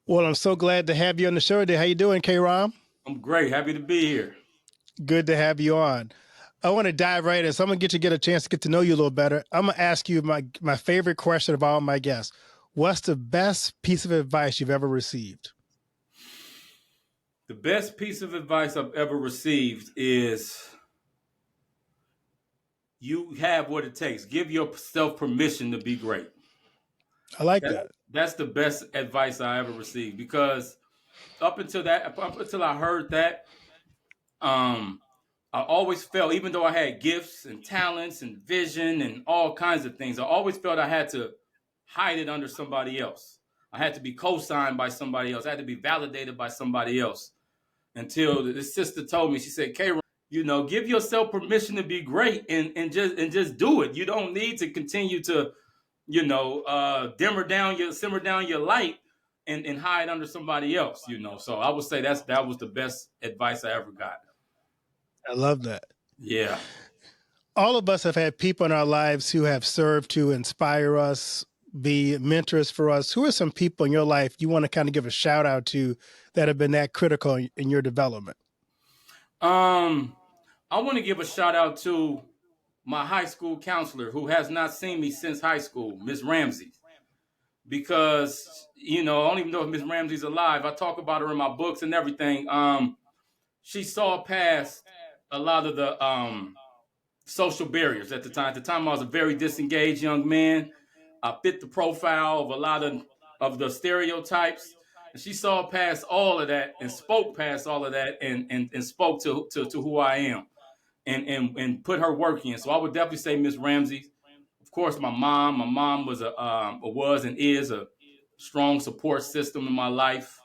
Well, I'm so glad to have you on the show today. How you doing, K-Rahn? I'm great. Happy to be here. Good to have you on. I want to dive right in. So I'm going to get a chance to get to know you a little better. I'm going to ask you my favorite question of all my guests. What's the best piece of advice you've ever received? The best piece of advice I've ever received is you have what it takes. Give yourself permission to be great. I like That, that. that's the best advice I ever received because up until I heard that, um, I always felt, even though I had gifts and talents and vision and all kinds of things, I always felt I had to hide it under somebody else. I had to be co-signed by somebody else. I had to be validated by somebody else. Until the sister told me, she said, Keron, give yourself permission to be great and just do it. You don't need to continue to, simmer down your light and hide under somebody else. So I would say that was the best advice I ever got. I love that. Yeah. All of us have had people in our lives who have served to inspire us, be mentors for us. Who are some people in your life you want to kind of give a shout out to that have been that critical in your development? I want to give a shout out to my high school counselor who has not seen me since high school, Miss Ramsey, because I don't even know if Miss Ramsey's alive. I talk about her in my books and everything. She saw past a lot of the social barriers at the time. At the time, I was a very disengaged young man. I fit the profile of a lot of the stereotypes. And she saw past all of that and spoke past all of that and spoke to who I am and put her work in. So I would definitely say Miss Ramsey. Of course, my mom. My mom was and is a strong support system in my life.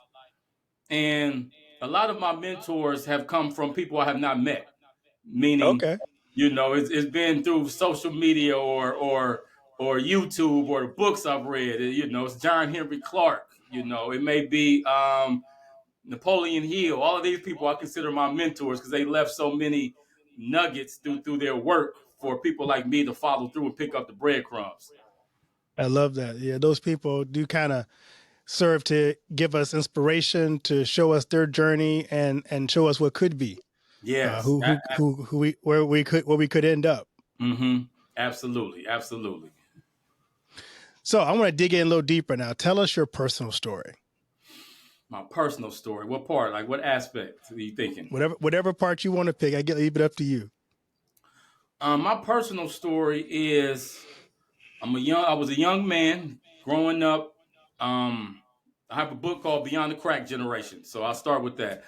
And a lot of my mentors have come from people I have not met, meaning Okay. it's been through social media or YouTube or the books I've read. It's John Henry Clark. It may be Napoleon Hill. All of these people I consider my mentors because they left so many nuggets through their work for people like me to follow through and pick up the breadcrumbs. I love that. Yeah, those people do kind of serve to give us inspiration, to show us their journey and show us what could be, Yes. who we where we could end up. Mm-hmm. Absolutely. Absolutely. So I want to dig in a little deeper now. Tell us your personal story. My personal story. What part? Like what aspect are you thinking? Whatever part you want to pick, leave it up to you. My personal story is I was a young man growing up. I have a book called Beyond the Crack Generation. So I'll start with that.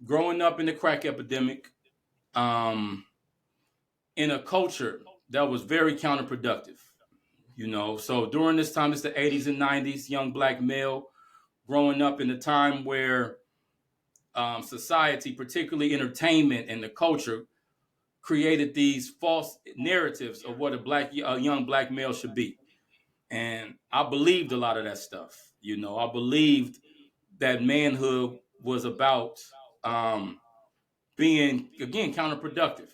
Growing up in the crack epidemic, um, in a culture that was very counterproductive. So during this time, it's the 80s and 90s, young black male growing up in a time where society, particularly entertainment and the culture, created these false narratives of what a young black male should be. And I believed a lot of that stuff. I believed that manhood was about being, again, counterproductive,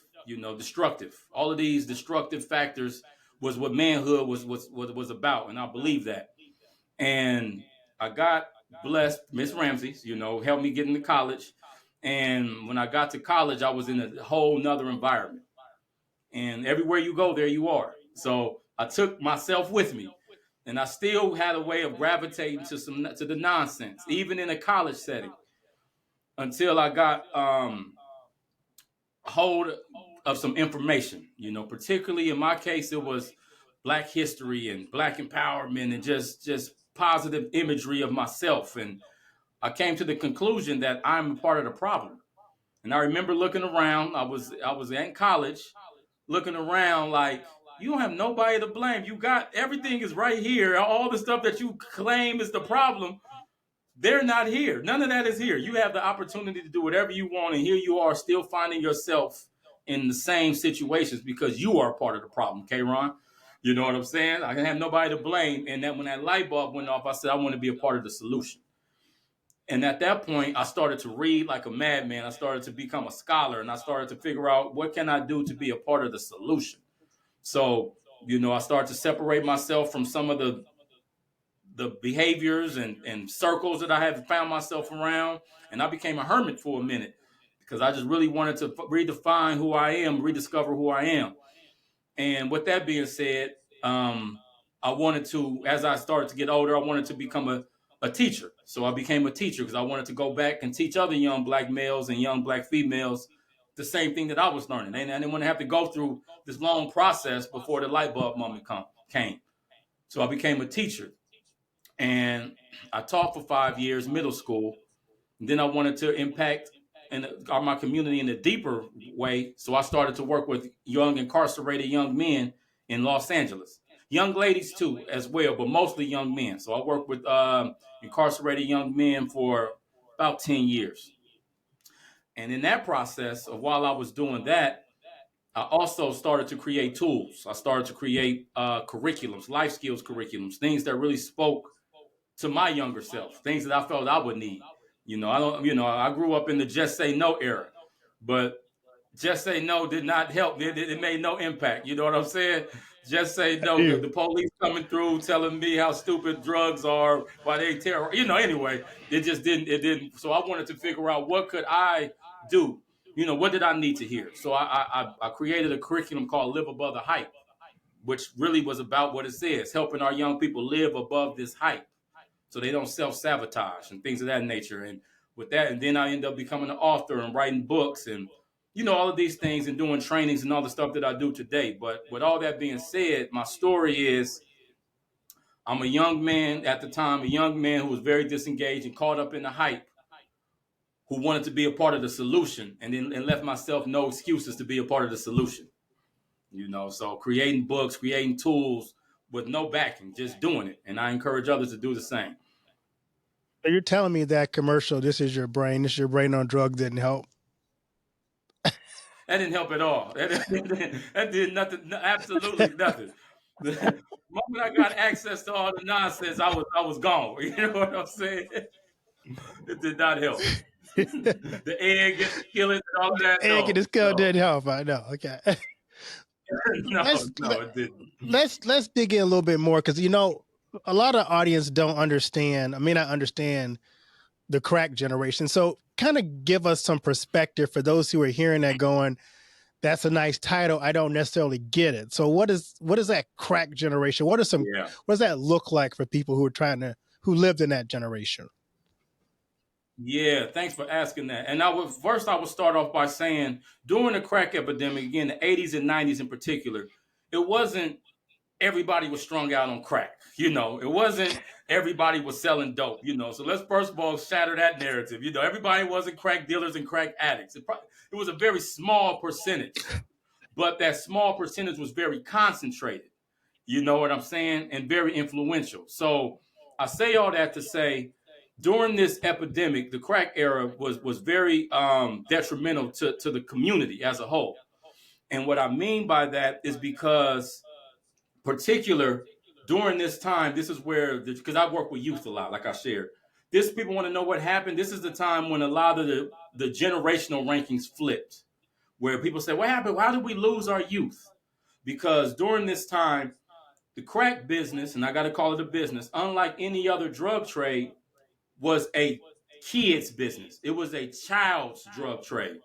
destructive. All of these destructive factors was what manhood was about. And I believe that. And I got blessed. Miss Ramsey, helped me get into college. And when I got to college, I was in a whole nother environment. And everywhere you go, there you are. So I took myself with me. And I still had a way of gravitating to the nonsense, even in a college setting, until I got hold of some information. Particularly in my case, it was Black history and Black empowerment and just positive imagery of myself. And I came to the conclusion that I'm a part of the problem. And I remember looking around. I was in college, looking around like, you don't have nobody to blame. You got everything is right here. All the stuff that you claim is the problem, they're not here. None of that is here. You have the opportunity to do whatever you want, and here you are still finding yourself in the same situations because you are part of the problem, K-Rahn. You know what I'm saying? I can have nobody to blame. And that when that light bulb went off, I said, I want to be a part of the solution. And at that point, I started to read like a madman. I started to become a scholar, and I started to figure out what can I do to be a part of the solution. So, I started to separate myself from some of the behaviors and circles that I had found myself around, and I became a hermit for a minute because I just really wanted to redefine who I am, rediscover who I am. And with that being said, I wanted to, as I started to get older, I wanted to become a teacher. So I became a teacher because I wanted to go back and teach other young black males and young black females the same thing that I was learning. And I didn't want to have to go through this long process before the light bulb moment came. So I became a teacher. And I taught for 5 years, middle school. And then I wanted to impact my community in a deeper way. So I started to work with young incarcerated young men in Los Angeles. Young ladies too, as well, but mostly young men. So I worked with incarcerated young men for about 10 years. And in that process of while I was doing that, I also started to create tools. I started to create curriculums, life skills curriculums, things that really spoke to my younger self, things that I felt I would need. I don't, I grew up in the just say no era, but just say no did not help. It made no impact. You know what I'm saying? Just say no. The police coming through telling me how stupid drugs are, why they terror. Anyway, it just didn't. It didn't. So I wanted to figure out what could I do. What did I need to hear? So I created a curriculum called Live Above the Hype, which really was about what it says, helping our young people live above this hype so they don't self-sabotage and things of that nature. And with that, and then I end up becoming an author and writing books and all of these things and doing trainings and all the stuff that I do today. But with all that being said, my story is I'm a young man at the time, a young man who was very disengaged and caught up in the hype, who wanted to be a part of the solution and left myself no excuses to be a part of the solution. So creating books, creating tools with no backing, just doing it. And I encourage others to do the same. So you're telling me that commercial, this is your brain on drugs, didn't help? That didn't help at all. That did nothing, absolutely nothing. The moment I got access to all the nonsense, I was gone. You know what I'm saying? It did not help. The egg and the skillet and all of that. Egg in No, the skull no, didn't help. I know. Okay. no, let's no, it didn't. let's dig in a little bit more because a lot of audience don't understand. I mean, I understand the crack generation. So kind of give us some perspective for those who are hearing that going, that's a nice title. I don't necessarily get it. So what is that crack generation? What Yeah. does that look like for people who lived in that generation? Yeah, thanks for asking that. And I would start off by saying during the crack epidemic, again, the 80s and 90s in particular, it wasn't everybody was strung out on crack. It wasn't everybody was selling dope. So let's first of all shatter that narrative. Everybody wasn't crack dealers and crack addicts. It was a very small percentage, but that small percentage was very concentrated. You know what I'm saying? And very influential. So I say all that to say, during this epidemic, the crack era was very detrimental to the community as a whole. And what I mean by that is because particular during this time, this is where, because I work with youth a lot, like I shared. This people want to know what happened. This is the time when a lot of the generational rankings flipped, where people say, what happened? How did we lose our youth? Because during this time, the crack business, and I got to call it a business, unlike any other drug trade, was a kid's business. It was a child's drug trade.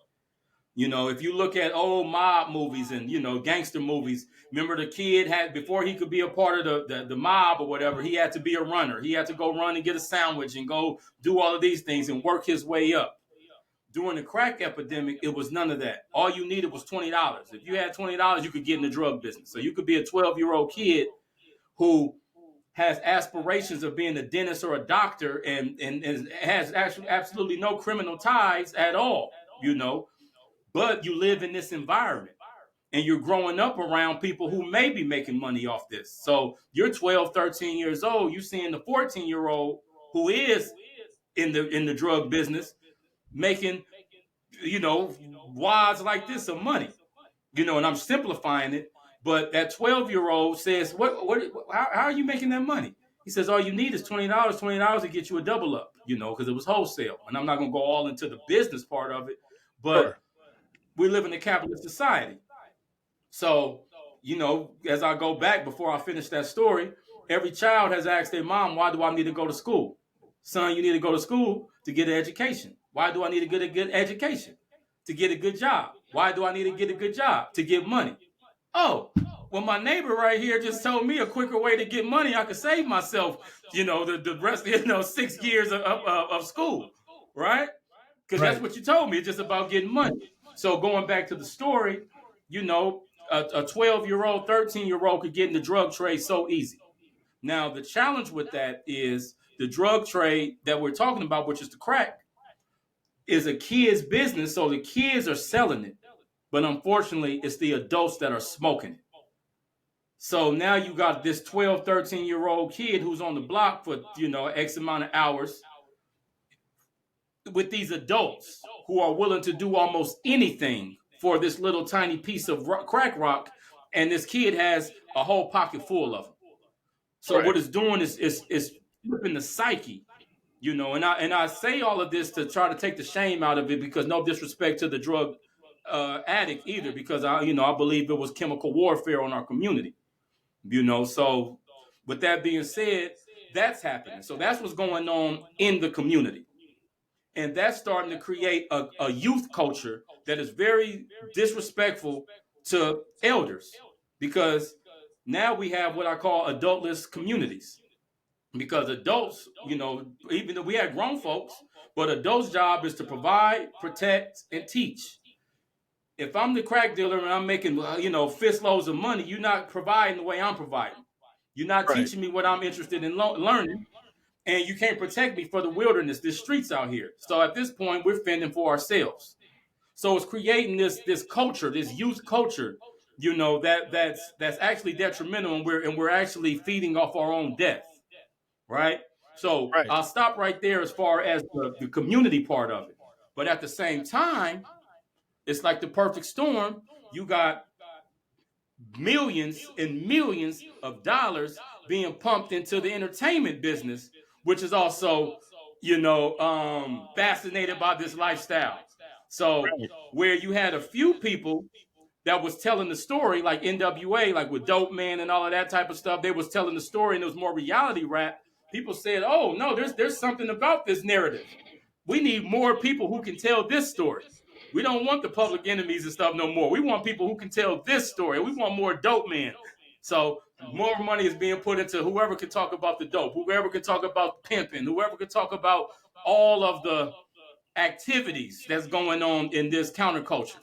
If you look at old mob movies and, gangster movies, remember the kid had, before he could be a part of the mob or whatever, he had to be a runner. He had to go run and get a sandwich and go do all of these things and work his way up. During the crack epidemic, it was none of that. All you needed was $20. If you had $20, you could get in the drug business. So you could be a 12-year-old kid who has aspirations of being a dentist or a doctor and has actually absolutely no criminal ties at all, but you live in this environment and you're growing up around people who may be making money off this. So you're 12, 13 years old, you seeing the 14-year-old who is in the drug business making, wads like this of money. And I'm simplifying it, but that 12-year-old says, how are you making that money? He says, all you need is $20 to get you a double up, because it was wholesale. And I'm not going to go all into the business part of it, Sure. but we live in a capitalist society. So, as I go back before I finish that story, Every child has asked their mom, why do I need to go to school? Son, you need to go to school to get an education. Why do I need to get a good education? To get a good job. Why do I need to get a good job? To get money. Oh, well, my neighbor right here just told me a quicker way to get money. I could save myself, the rest, 6 years of school, right? Because that's Right. what you told me. It's just about getting money. So going back to the story, a 12-year-old, 13-year-old could get in the drug trade so easy. Now, the challenge with that is the drug trade that we're talking about, which is the crack, is a kid's business. So the kids are selling it. But unfortunately, it's the adults that are smoking it. So now you got this 12, 13-year-old kid who's on the block for, X amount of hours with these adults who are willing to do almost anything for this little tiny piece of crack rock. And this kid has a whole pocket full of them. So Right. what it's doing is flipping the psyche, and I say all of this to try to take the shame out of it, because no disrespect to the drug addict either, because I believe it was chemical warfare on our community, So with that being said, that's happening. So that's what's going on in the community. And that's starting to create a youth culture that is very disrespectful to elders, because now we have what I call adultless communities. Because adults, even though we have grown folks, but adults' job is to provide, protect, and teach. If I'm the crack dealer and I'm making, fist loads of money, you're not providing the way I'm providing. You're not Right. teaching me what I'm interested in learning, and you can't protect me for the wilderness, the streets out here. So at this point, we're fending for ourselves. So it's creating this culture, this youth culture, that's actually detrimental, and we're actually feeding off our own death, right? So Right. I'll stop right there as far as the community part of it. But at the same time, it's like the perfect storm. You got millions and millions of dollars being pumped into the entertainment business, which is also, fascinated by this lifestyle. So Right. where you had a few people that was telling the story, like NWA, like with Dope Man and all of that type of stuff, they was telling the story, and it was more reality rap. People said, "Oh no, there's something about this narrative. We need more people who can tell this story. We don't want the public enemies and stuff no more. We want people who can tell this story. We want more dope men." So more money is being put into whoever can talk about the dope, whoever can talk about pimping, whoever can talk about all of the activities that's going on in this counterculture.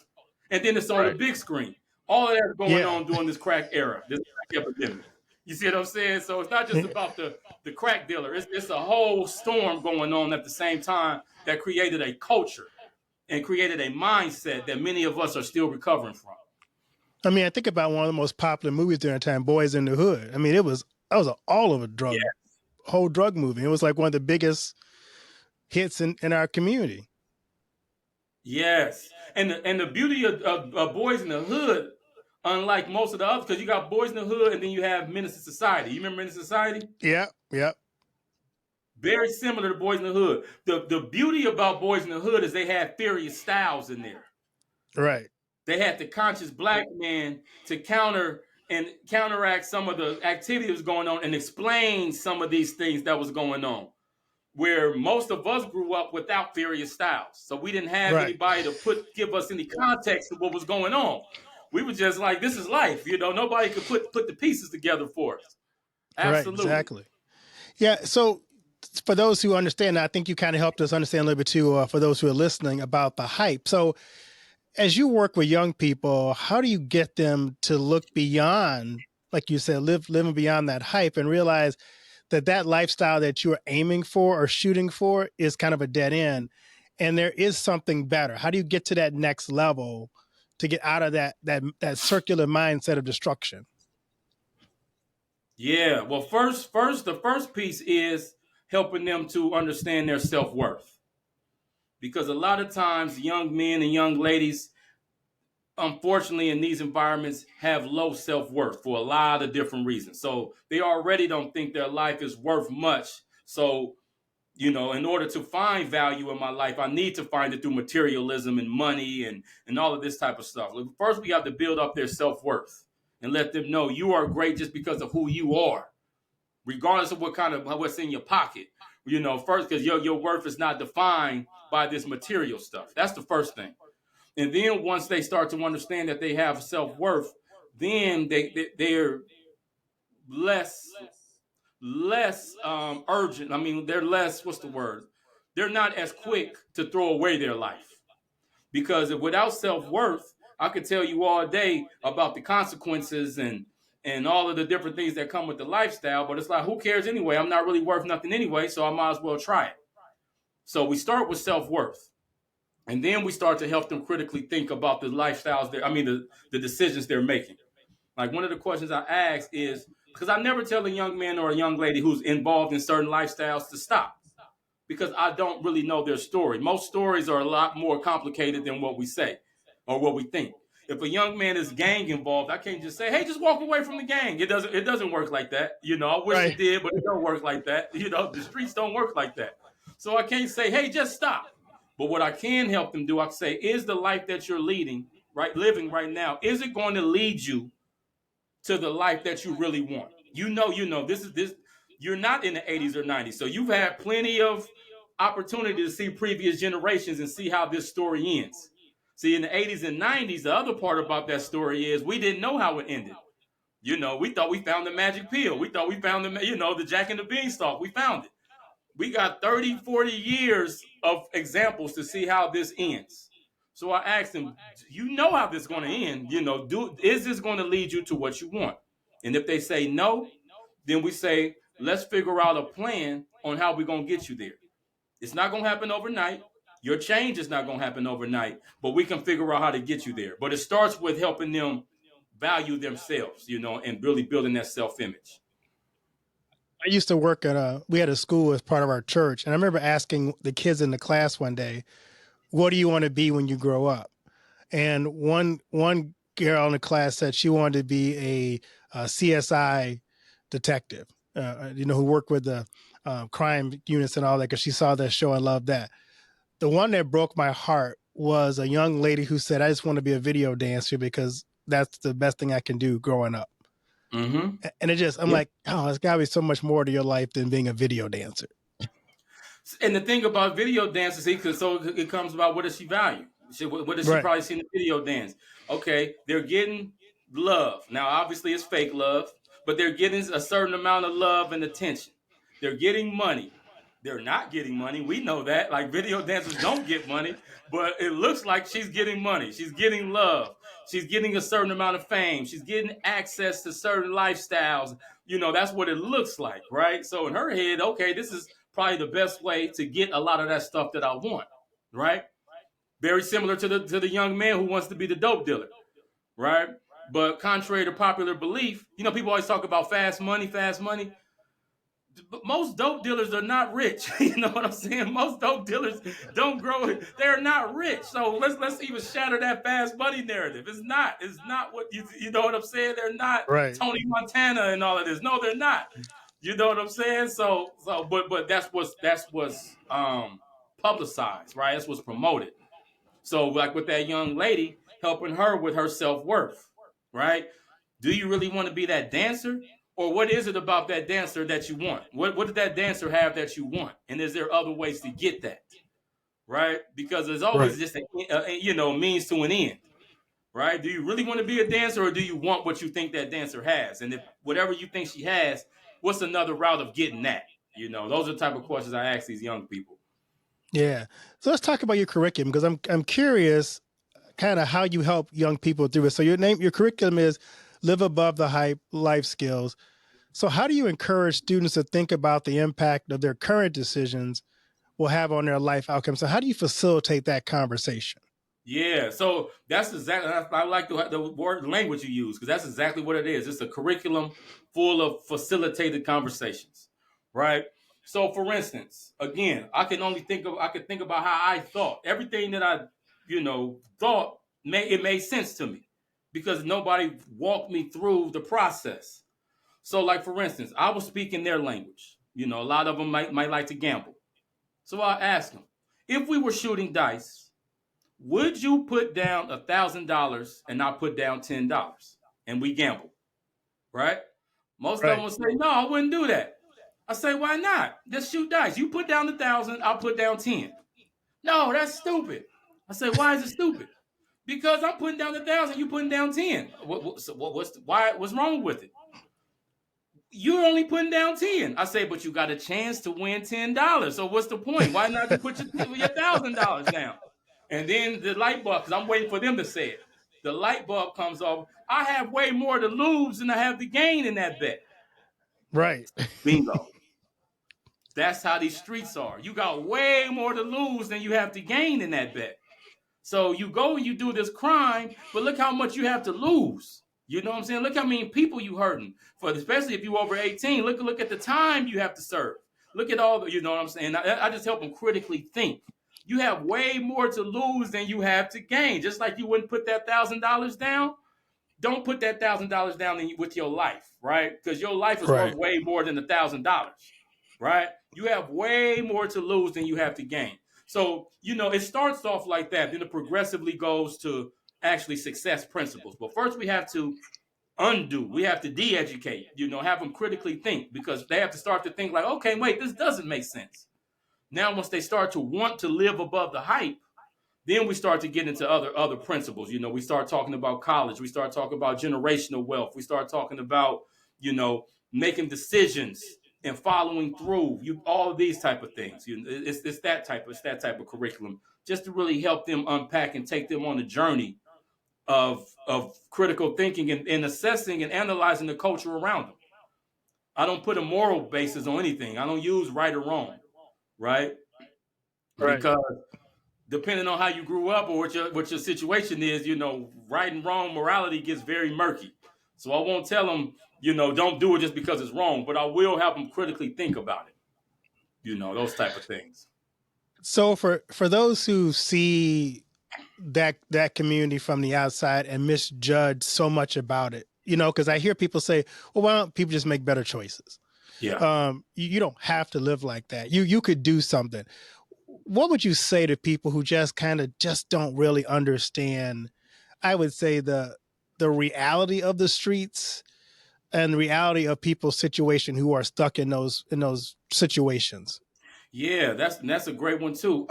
And then it's on the Right. big screen. All of that's going Yeah. on during this crack era, this crack epidemic. You see what I'm saying? So it's not just about the crack dealer. It's a whole storm going on at the same time that created a culture and created a mindset that many of us are still recovering from. I mean, I think about one of the most popular movies during the time, Boys in the Hood. I mean, that was all of a whole drug movie. It was like one of the biggest hits in our community. Yes. And the beauty of Boys in the Hood, unlike most of the others, because you got Boys in the Hood and then you have Menace to Society. You remember Menace to Society? Yeah. Yeah. Very similar to Boys in the Hood. The beauty about Boys in the Hood is they had Furious Styles in there. Right. They had the conscious black man to counteract some of the activity that was going on and explain some of these things that was going on. Where most of us grew up without Furious Styles. So we didn't have Right. anybody to give us any context of what was going on. We were just like, this is life. Nobody could put the pieces together for us. Right. Absolutely. Exactly. Yeah. So for those who understand, I think you kind of helped us understand a little bit too, for those who are listening, about the hype. So as you work with young people, how do you get them to look beyond, like you said, living beyond that hype, and realize that lifestyle that you're aiming for or shooting for is kind of a dead end, and there is something better? How do you get to that next level to get out of that circular mindset of destruction? Yeah. Well, the first piece is helping them to understand their self-worth. Because a lot of times young men and young ladies, unfortunately, in these environments, have low self-worth for a lot of different reasons. So they already don't think their life is worth much. So, in order to find value in my life, I need to find it through materialism and money and all of this type of stuff. First, we have to build up their self-worth and let them know you are great just because of who you are. regardless of what's in your pocket. First, because your worth is not defined by this material stuff. That's the first thing. And then once they start to understand that they have self-worth, then they're less urgent. I mean, they're less, what's the word? They're not as quick to throw away their life. Because without self-worth, I could tell you all day about the consequences and all of the different things that come with the lifestyle, but it's like, who cares anyway? I'm not really worth nothing anyway, so I might as well try it. So we start with self-worth. And then we start to help them critically think about the lifestyles, the decisions they're making. Like one of the questions I ask is, because I never tell a young man or a young lady who's involved in certain lifestyles to stop, because I don't really know their story. Most stories are a lot more complicated than what we say or what we think. If a young man is gang involved, I can't just say, "Hey, just walk away from the gang." It doesn't work like that. I wish it Right. did, but it don't work like that. The streets don't work like that. So I can't say, "Hey, just stop." But what I can help them do, I can say, is the life that you're living right now, is it going to lead you to the life that you really want? This. You're not in the 80s or 90s, so you've had plenty of opportunity to see previous generations and see how this story ends. See, in the 80s and 90s, the other part about that story is we didn't know how it ended. We thought we found the magic pill. We thought we found the Jack and the Beanstalk. We found it. We got 30, 40 years of examples to see how this ends. So I asked him, you know how this is going to end? Is this going to lead you to what you want? And if they say no, then we say, let's figure out a plan on how we're going to get you there. It's not going to happen overnight. Your change is not going to happen overnight, but we can figure out how to get you there. But it starts with helping them value themselves, and really building that self-image. I used to work we had a school as part of our church. And I remember asking the kids in the class one day, what do you want to be when you grow up? And one girl in the class said she wanted to be a CSI detective, who worked with the crime units and all that, because she saw that show and loved that. The one that broke my heart was a young lady who said, I just want to be a video dancer because that's the best thing I can do growing up. Mm-hmm. And I'm like, oh, there's got to be so much more to your life than being a video dancer. And the thing about video dances, so it comes about, what does she value? What does she Right. probably see in the video dance? Okay, they're getting love. Now, obviously, it's fake love, but they're getting a certain amount of love and attention. They're getting money. They're not getting money. We know that. Like, video dancers don't get money, but it looks like she's getting money. She's getting love. She's getting a certain amount of fame. She's getting access to certain lifestyles. That's what it looks like, right? So in her head, okay, this is probably the best way to get a lot of that stuff that I want, right? Very similar to the young man who wants to be the dope dealer, right? But contrary to popular belief, people always talk about fast money, fast money. But most dope dealers are not rich. You know what I'm saying? Most dope dealers don't grow. They're not rich. So let's even shatter that fast money narrative. It's not. It's not what you know what I'm saying? They're not Right. Tony Montana and all of this. No, they're not. You know what I'm saying? But that's what's publicized, right? That's what's promoted. So like with that young lady, helping her with her self-worth, right? Do you really want to be that dancer? Or what is it about that dancer that you want? What does that dancer have that you want? And is there other ways to get that? Right? Because there's always Right. just a means to an end. Right? Do you really want to be a dancer, or do you want what you think that dancer has? And if whatever you think she has, what's another route of getting that? Those are the type of questions I ask these young people. Yeah. So let's talk about your curriculum, because I'm curious kind of how you help young people through it. So your curriculum is Live Above the Hype, Life Skills. So how do you encourage students to think about the impact of their current decisions will have on their life outcomes? So how do you facilitate that conversation? Yeah, so that's exactly. I like the word language you use, because that's exactly what it is. It's a curriculum full of facilitated conversations, right? So, for instance, again, I could think about how I thought. Everything that I, thought made sense to me, because nobody walked me through the process. So, like for instance, I was speaking their language. A lot of them might like to gamble. So I asked them, if we were shooting dice, would you put down $1,000 and not put down $10? And we gamble, right? Most of them Right. will say, no, I wouldn't do that. I say, why not? Just shoot dice. You put down 1,000, I'll put down 10. No, that's stupid. I say, why is it stupid? Because I'm putting down 1,000, you putting down 10. What's wrong with it? You're only putting down 10. I say, but you got a chance to win $10. So what's the point? Why not just put your $1,000 down? And then the light bulb, because I'm waiting for them to say it. The light bulb comes off. I have way more to lose than I have to gain in that bet. Right. Bingo. That's how these streets are. You got way more to lose than you have to gain in that bet. So you go and you do this crime, but look how much you have to lose. You know what I'm saying? Look how many people you hurting. For especially if you over 18, look at the time you have to serve. Look at all the, you know what I'm saying? I just help them critically think. You have way more to lose than you have to gain. Just like you wouldn't put that $1,000 down. Don't put that $1,000 down with your life, right? Because your life is worth way more than $1,000, right? You have way more to lose than you have to gain. So, it starts off like that. Then it progressively goes to actually success principles. But first we have to undo. We have to de-educate, have them critically think, because they have to start to think like, okay, wait, this doesn't make sense. Now, once they start to want to live above the hype, then we start to get into other principles. We start talking about college. We start talking about generational wealth. We start talking about, making decisions and following through. All of these type of things. It's that type of curriculum, just to really help them unpack and take them on a journey of critical thinking and assessing and analyzing the culture around them. I don't put a moral basis on anything. I don't use right or wrong, right? Because depending on how you grew up or what your situation is, right and wrong morality gets very murky. So I won't tell them, don't do it just because it's wrong, but I will help them critically think about it. Those type of things. So for those who see that community from the outside and misjudge so much about it, because I hear people say, well, why don't people just make better choices? Yeah. You don't have to live like that. You could do something. What would you say to people who just don't really understand, I would say, the reality of the streets and the reality of people's situation who are stuck in those situations? Yeah, that's a great one too.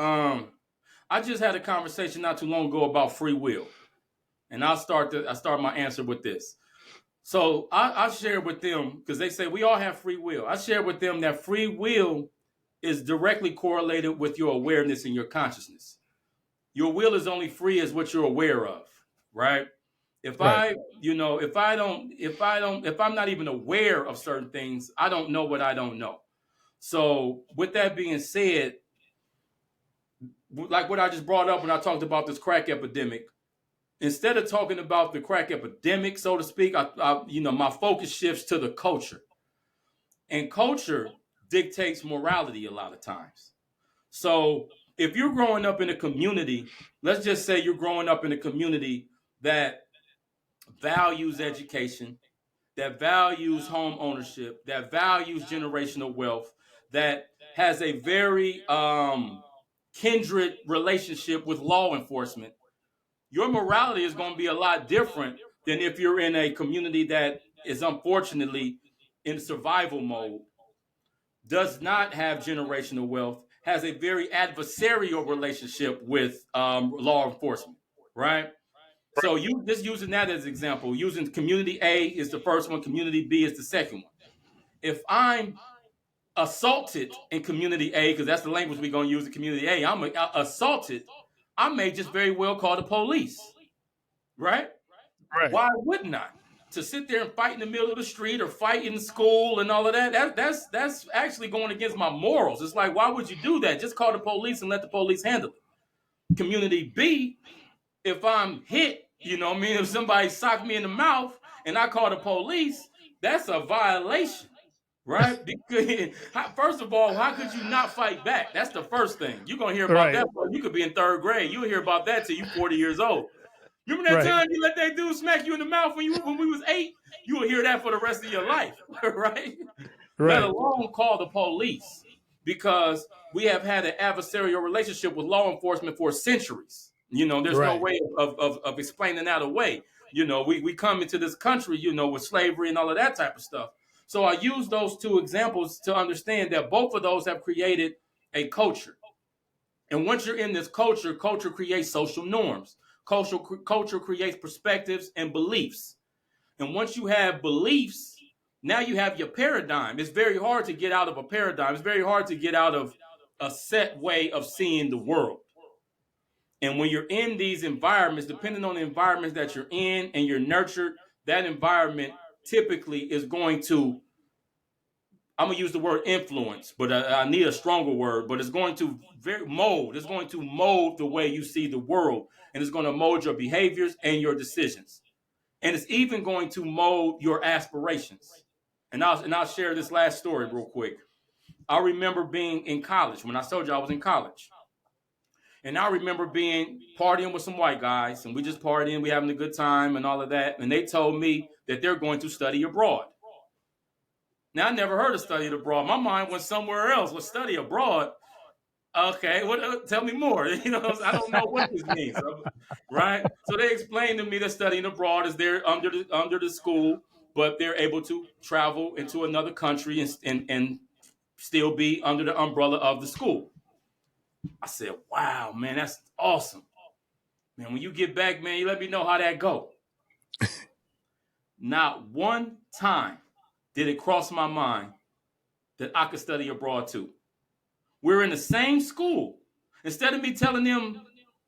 I just had a conversation not too long ago about free will. And I start my answer with this. So I share with them, because they say we all have free will. I share with them that free will is directly correlated with your awareness and your consciousness. Your will is only free as what you're aware of, right? If I'm not even aware of certain things, I don't know what I don't know. So with that being said, like what I just brought up when I talked about this crack epidemic, instead of talking about the crack epidemic, so to speak, my focus shifts to the culture. And culture dictates morality a lot of times. So if you're growing up in a community, let's just say you're growing up in a community that values education, that values home ownership, that values generational wealth, that has a very kindred relationship with law enforcement, your morality is going to be a lot different than if you're in a community that is unfortunately in survival mode, does not have generational wealth, has a very adversarial relationship with law enforcement, right? So you just using that as an example, using community A is the first one, community B is the second one. If I'm assaulted in community A, because that's the language we're going to use in community A, I'm assaulted, I may just very well call the police, right? Why wouldn't I? To sit there and fight in the middle of the street or fight in school and all of that's actually going against my morals. It's like, why would you do that? Just call the police and let the police handle it. Community B, if I'm hit, if somebody socked me in the mouth and I call the police, that's a violation, right? Because first of all, how could you not fight back? That's the first thing. You're going to hear about that. You could be in third grade. You'll hear about that till you're 40 years old. Remember that time you let that dude smack you in the mouth when we was 8? You will hear that for the rest of your life, right? Let alone call the police, because we have had an adversarial relationship with law enforcement for centuries. There's no way of explaining that away. We come into this country, with slavery and all of that type of stuff. So I use those two examples to understand that both of those have created a culture. And once you're in this culture, culture creates social norms. Culture creates perspectives and beliefs. And once you have beliefs, now you have your paradigm. It's very hard to get out of a paradigm. It's very hard to get out of a set way of seeing the world. And when you're in these environments, depending on the environments that you're in and you're nurtured, that environment typically is going to, I'm gonna use the word influence, but I need a stronger word. But it's going to mold. It's going to mold the way you see the world, and it's going to mold your behaviors and your decisions, and it's even going to mold your aspirations. And I'll share this last story real quick. I remember being in college when I told you I was in college, and I remember being partying with some white guys, and we just partying, we having a good time, and all of that. And they told me that they're going to study abroad. Now, I never heard of study abroad. My mind went somewhere else. Was study abroad? Okay, what? Tell me more. You know, I don't know what this means, right? So they explained to me that studying abroad is they're under the school, but they're able to travel into another country and still be under the umbrella of the school. I said, "Wow, man, that's awesome, man. When you get back, man, you let me know how that go." Not one time did it cross my mind that I could study abroad too. We're in the same school. Instead of me telling them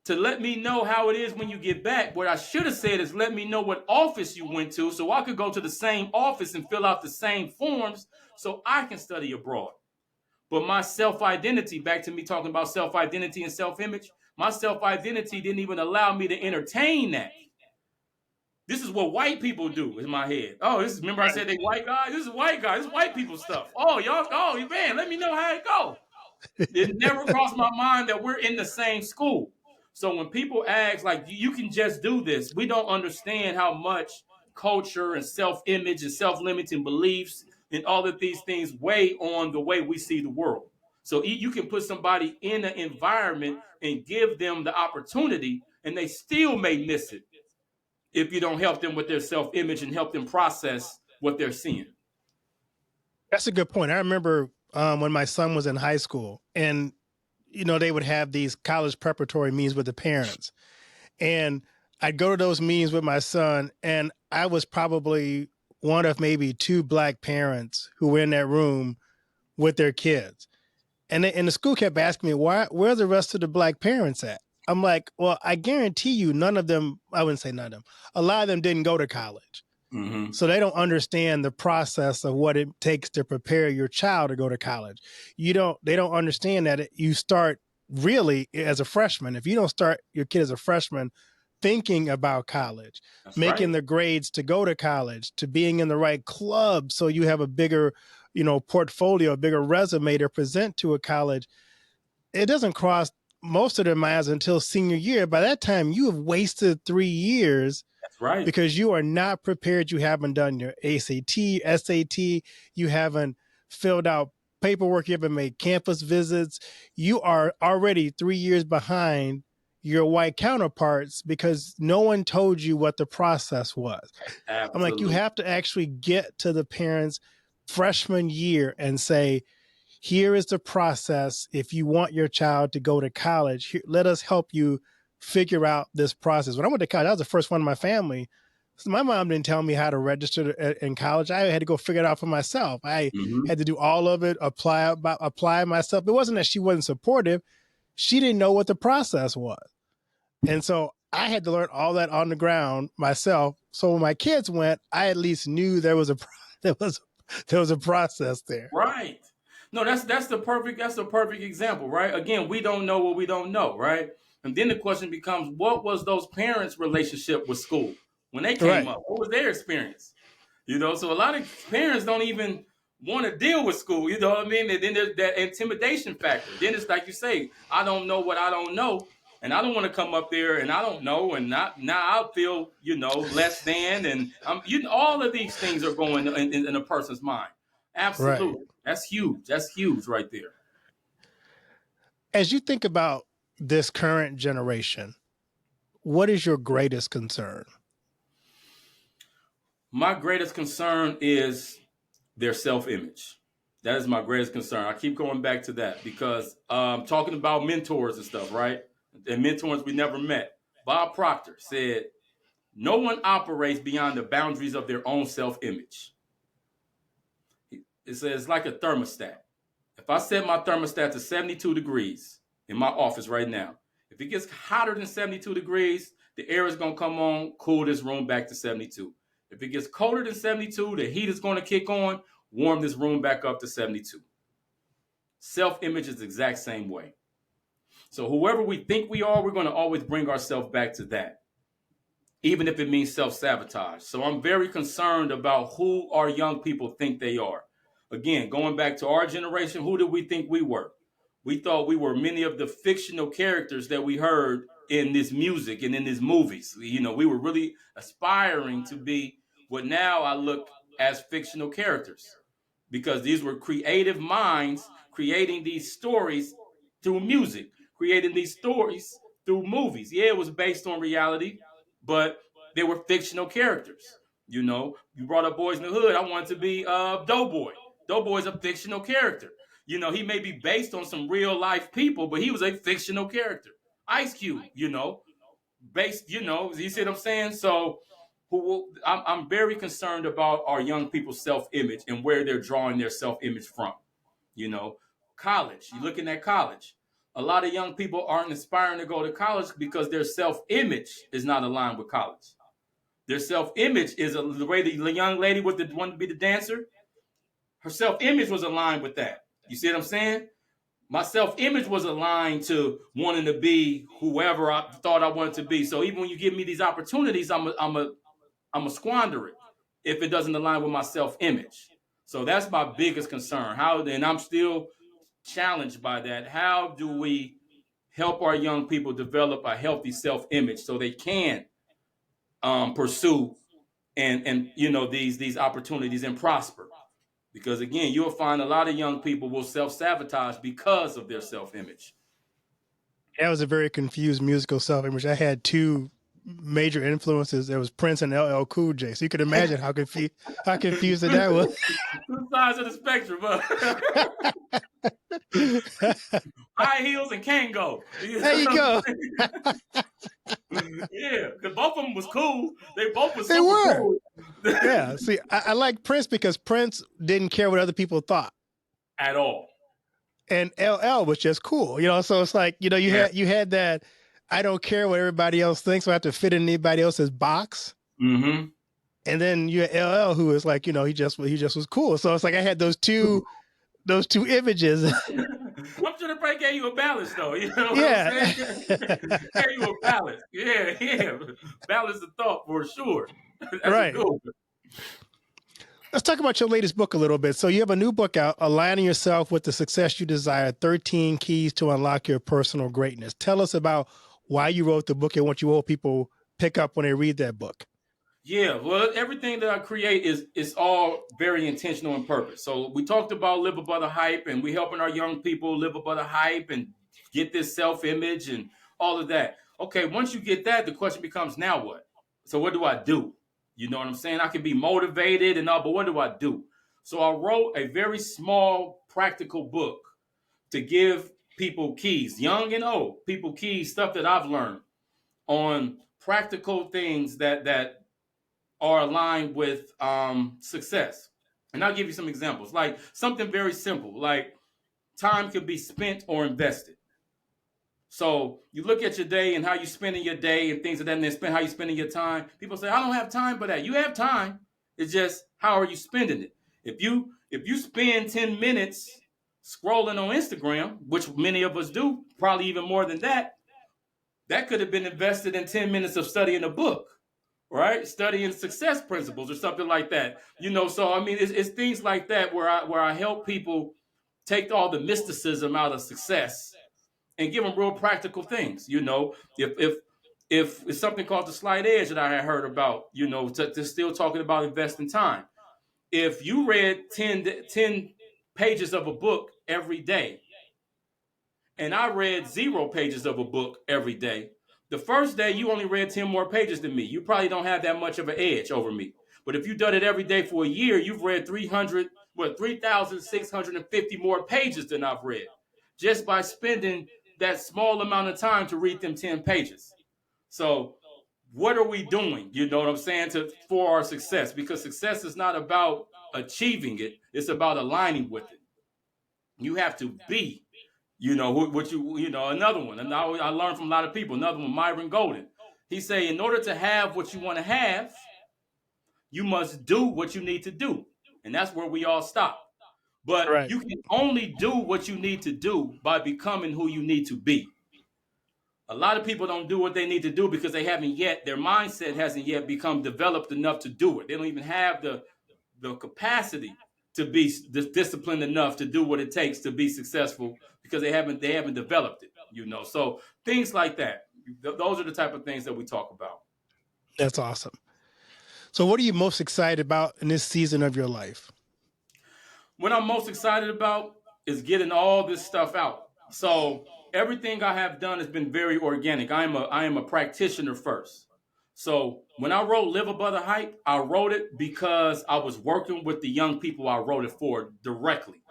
to let me know how it is when you get back, what I should have said is let me know what office you went to so I could go to the same office and fill out the same forms so I can study abroad. But my self-identity, back to me talking about self-identity and self-image, my self-identity didn't even allow me to entertain that. This is what white people do in my head. Oh, this is, remember I said they white guys? This is white guys. This is white people stuff. Oh, y'all, oh, man, let me know how it go. It never crossed my mind that we're in the same school. So when people ask, like, you can just do this, we don't understand how much culture and self-image and self-limiting beliefs and all of these things weigh on the way we see the world. So you can put somebody in an environment and give them the opportunity, and they still may miss it if you don't help them with their self-image and help them process what they're seeing. That's a good point. I remember when my son was in high school, and they would have these college preparatory meetings with the parents, and I'd go to those meetings with my son, and I was probably one of maybe two Black parents who were in that room with their kids. And the school kept asking me, where are the rest of the Black parents at? I'm like, well, I guarantee you none of them, I wouldn't say none of them, a lot of them didn't go to college. Mm-hmm. So they don't understand the process of what it takes to prepare your child to go to college. They don't understand that you start really as a freshman. If you don't start your kid as a freshman thinking about college, that's making the grades to go to college, to being in the right club so you have a bigger, portfolio, a bigger resume to present to a college, it doesn't cross most of their minds until senior year. By that time, you have wasted 3 years. That's right. Because you are not prepared. You haven't done your ACT, SAT. You haven't filled out paperwork. You haven't made campus visits. You are already 3 years behind your white counterparts because no one told you what the process was. Absolutely. I'm like, you have to actually get to the parents' freshman year and say, here is the process. If you want your child to go to college, let us help you figure out this process. When I went to college, I was the first one in my family. So my mom didn't tell me how to register in college. I had to go figure it out for myself. I had to do all of it, apply myself. It wasn't that she wasn't supportive. She didn't know what the process was. And so I had to learn all that on the ground myself. So when my kids went, I at least knew there was a process there. Right. No, that's the perfect example, right? Again, we don't know what we don't know, right? And then the question becomes, what was those parents' relationship with school when they came up? What was their experience? So a lot of parents don't even want to deal with school, you know what I mean? And then there's that intimidation factor. Then it's like you say, I don't know what I don't know, and I don't want to come up there and I don't know, and now I'll feel, less than, and all of these things are going in a person's mind. Absolutely. Right. That's huge. That's huge right there. As you think about this current generation, what is your greatest concern? My greatest concern is their self-image. That is my greatest concern. I keep going back to that because talking about mentors and stuff, right? And mentors we never met. Bob Proctor said, no one operates beyond the boundaries of their own self-image. It says it's like a thermostat. If I set my thermostat to 72 degrees in my office right now, if it gets hotter than 72 degrees, the air is going to come on, cool this room back to 72. If it gets colder than 72, the heat is going to kick on, warm this room back up to 72. Self-image is the exact same way. So whoever we think we are, we're going to always bring ourselves back to that, even if it means self-sabotage. So I'm very concerned about who our young people think they are. Again, going back to our generation, who did we think we were? We thought we were many of the fictional characters that we heard in this music and in these movies. You know, we were really aspiring to be what now I look as fictional characters, because these were creative minds creating these stories through music, creating these stories through movies. Yeah, it was based on reality, but they were fictional characters. You know, you brought up Boys in the Hood. I wanted to be Doughboy. Doughboy's a fictional character. You know, he may be based on some real life people, but he was a fictional character. Ice Cube, you know, based, you know, you see what I'm saying? So I'm very concerned about our young people's self-image and where they're drawing their self-image from. You know, college, you're looking at college. A lot of young people aren't aspiring to go to college because their self-image is not aligned with college. Their self-image is the way the young lady with the wanted to be the dancer, her self-image was aligned with that. You see what I'm saying? My self-image was aligned to wanting to be whoever I thought I wanted to be. So even when you give me these opportunities, I'm a squander it if it doesn't align with my self-image. So that's my biggest concern. How, and I'm still challenged by that. How do we help our young people develop a healthy self-image so they can pursue and you know these opportunities and prosper? Because again, you'll find a lot of young people will self-sabotage because of their self-image. That was a very confused musical self-image. I had two major influences. There was Prince and LL Cool J. So you could imagine how confused that was. Two sides of the spectrum, high heels and Kango. There you go. Yeah, because both of them was cool. They both were They super were. cool. Yeah. See, I like Prince because Prince didn't care what other people thought. At all. And LL was just cool, you know. So it's like, you know, you had that. I don't care what everybody else thinks. So I have to fit in anybody else's box. Mm-hmm. And then you had LL, who was like, you know, he just was cool. So it's like I had those two images. I'm sure the break gave you a balance, though. You know what Yeah. I'm saying? Gave you a balance. Yeah. Balance the thought for sure. That's Right. a good one. Let's talk about your latest book a little bit. So you have a new book out, Aligning Yourself with the Success You Desire, 13 Keys to Unlock Your Personal Greatness. Tell us about why you wrote the book and what you hope people pick up when they read that book. Yeah, well, everything that I create is all very intentional and purpose. So we talked about live above the hype, and we helping our young people live above the hype and get this self-image and all of that. Okay, once you get that, the question becomes, now what? So what do I do? You know what I'm saying? I can be motivated and all, but what do I do? So I wrote a very small, practical book to give people keys, young and old, people keys, stuff that I've learned on practical things that are aligned with success. And I'll give you some examples, like something very simple, like time could be spent or invested. So you look at your day and how you spending your day and things of that, and then how you spending your time. People say, I don't have time for that. You have time. It's just, how are you spending it? If you spend 10 minutes scrolling on Instagram, which many of us do, probably even more than that, that could have been invested in 10 minutes of studying a book, right? Studying success principles or something like that. You know, so I mean, it's things like that where I help people take all the mysticism out of success and give them real practical things. You know, if it's something called the slight edge that I had heard about, you know, to still talking about investing time. If you read 10 pages of a book every day, and I read 0 pages of a book every day, the first day you only read 10 more pages than me. You probably don't have that much of an edge over me. But if you've done it every day for a year, you've read 300, what, 3,650 more pages than I've read just by spending that small amount of time to read them 10 pages. So what are we doing? You know what I'm saying? For our success, because success is not about achieving it. It's about aligning with it. You have to be, another one. And I learned from a lot of people. Another one, Myron Golden. He say, in order to have what you want to have, you must do what you need to do. And that's where we all stop. But Right. you can only do what you need to do by becoming who you need to be. A lot of people don't do what they need to do because their mindset hasn't yet become developed enough to do it. They don't even have the capacity to be disciplined enough to do what it takes to be successful because they haven't developed it, So things like that. Those are the type of things that we talk about. That's awesome. So, what are you most excited about in this season of your life? What I'm most excited about is getting all this stuff out. So everything I have done has been very organic. I am a practitioner first. So when I wrote Live Above the Hype, I wrote it because I was working with the young people I wrote it for directly.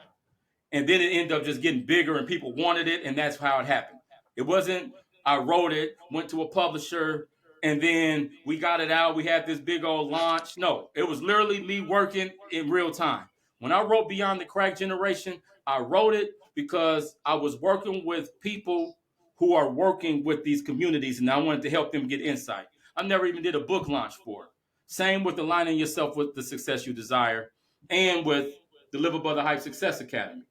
And then it ended up just getting bigger and people wanted it, and that's how it happened. It wasn't I wrote it, went to a publisher, and then we got it out. We had this big old launch. No, it was literally me working in real time. When I wrote Beyond the Crack Generation, I wrote it because I was working with people who are working with these communities, and I wanted to help them get insight. I never even did a book launch for it. Same with aligning yourself with the success you desire, and with the Live Above the Hype Success Academy.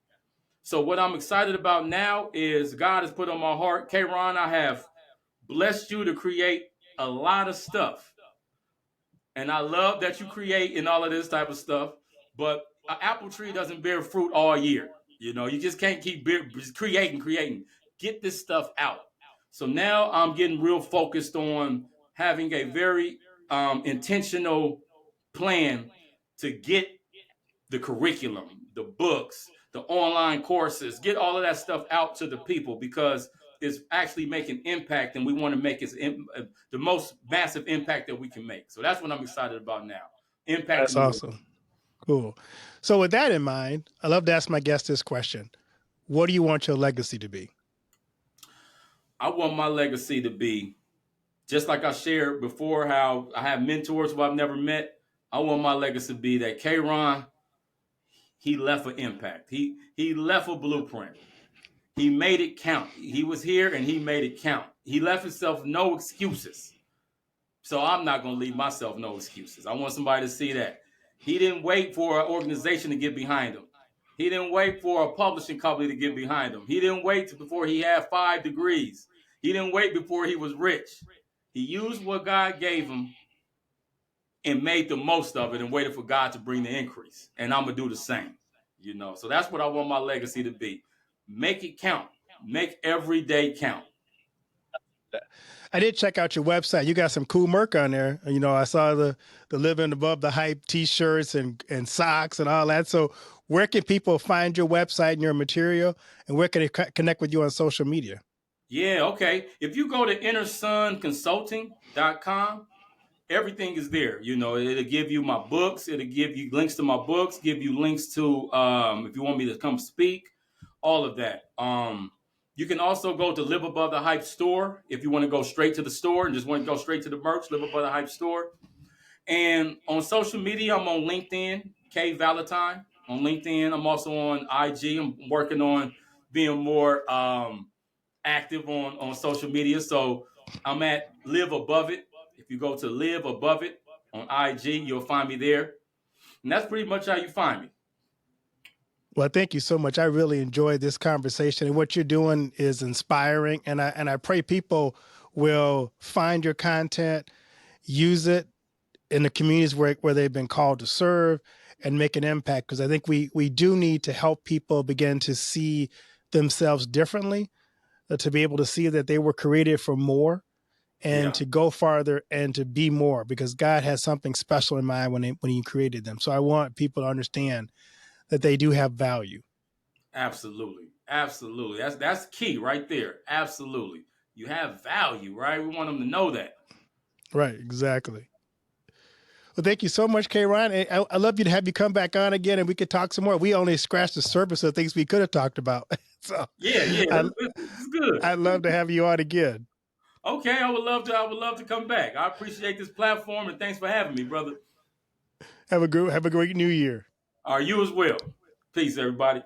So what I'm excited about now is God has put on my heart, K-Rahn, I have blessed you to create a lot of stuff. And I love that you create and all of this type of stuff. But an apple tree doesn't bear fruit all year. You just can't keep just creating. Get this stuff out. So now I'm getting real focused on having a very intentional plan to get the curriculum, the books, the online courses, get all of that stuff out to the people because it's actually making impact, and we want to make it the most massive impact that we can make. So that's what I'm excited about now, impacting That's the world. awesome. Cool. So, with that in mind, I love to ask my guest this question: what do you want your legacy to be? I want my legacy to be just like I shared before, how I have mentors who I've never met. I want my legacy to be that Keron, he left an impact. He left a blueprint. He made it count. He was here and he made it count. He left himself no excuses. So I'm not going to leave myself no excuses. I want somebody to see that. He didn't wait for an organization to get behind him. He didn't wait for a publishing company to get behind him. He didn't wait before he had 5 degrees. He didn't wait before he was rich. He used what God gave him and made the most of it and waited for God to bring the increase. And I'm going to do the same. So that's what I want my legacy to be. Make it count. Make every day count. I did check out your website. You got some cool merch on there. I saw the Living Above the Hype T-shirts and socks and all that. So, where can people find your website and your material, and where can they connect with you on social media? Yeah, okay. If you go to innersunconsulting.com, everything is there. It'll give you my books. It'll give you links to my books, give you links to if you want me to come speak, all of that. You can also go to Live Above the Hype store if you want to go straight to the store and just want to go straight to the merch, Live Above the Hype store. And on social media, I'm on LinkedIn, K Vallatine on LinkedIn. I'm also on IG. I'm working on being more active on social media. So I'm at Live Above It. If you go to Live Above It on IG, you'll find me there. And that's pretty much how you find me. Well, thank you so much. I really enjoyed this conversation, and what you're doing is inspiring. And I pray people will find your content, use it in the communities where they've been called to serve, and make an impact. Because I think we do need to help people begin to see themselves differently, to be able to see that they were created for more, and Yeah, to go farther and to be more, because God has something special in mind when he created them. So I want people to understand that they do have value. absolutely. Absolutely. That's key right there. Absolutely. You have value, right? We want them to know that. Right, exactly. Well, thank you so much, K-Rahn. I love you to have you come back on again, and we could talk some more. We only scratched the surface of things we could have talked about. So Yeah, yeah, I, it's good. I'd love to have you on again. Okay, I would love to. I would love to come back. I appreciate this platform and thanks for having me, brother. Have a great New Year. Are you as well? Peace, everybody.